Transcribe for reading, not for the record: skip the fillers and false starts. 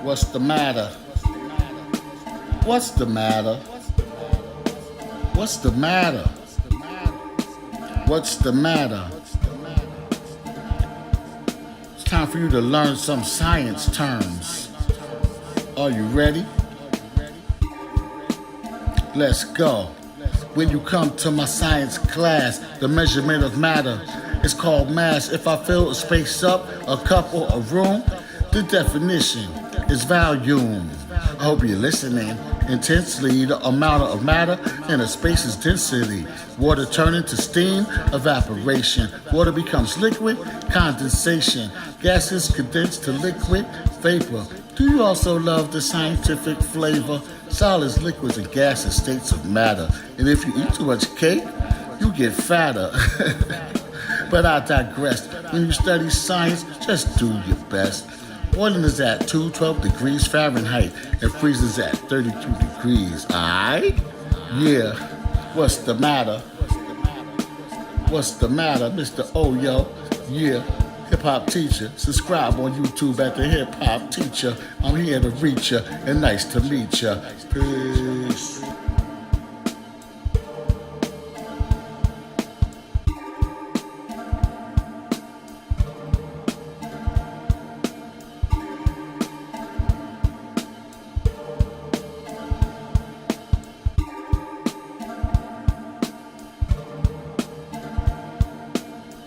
What's the matter? What's the matter? What's the matter? What's the matter? It's time for you to learn some science terms. Are you ready? Let's go. When you come to my science class, the measurement of matter is called mass. If I fill a space up, a cup or a room, the definition is volume. I hope you're listening intensely. The amount of matter in a space is density. Water turning to steam, evaporation. Water becomes liquid, condensation. Gases condense to liquid, vapor. Do you also love the scientific flavor? Solids, liquids, and gases, states of matter. And if you eat too much cake, you get fatter. But I digress. When you study science, just do your best. Boiling is at 212 degrees Fahrenheit and freezes at 32 degrees. Aight? Yeah. What's the matter? What's the matter, Mr. Oyo? Yeah. HipHopTeacher. Subscribe on YouTube at the HipHopTeacher. I'm here to reach ya and nice to meet ya. Peace.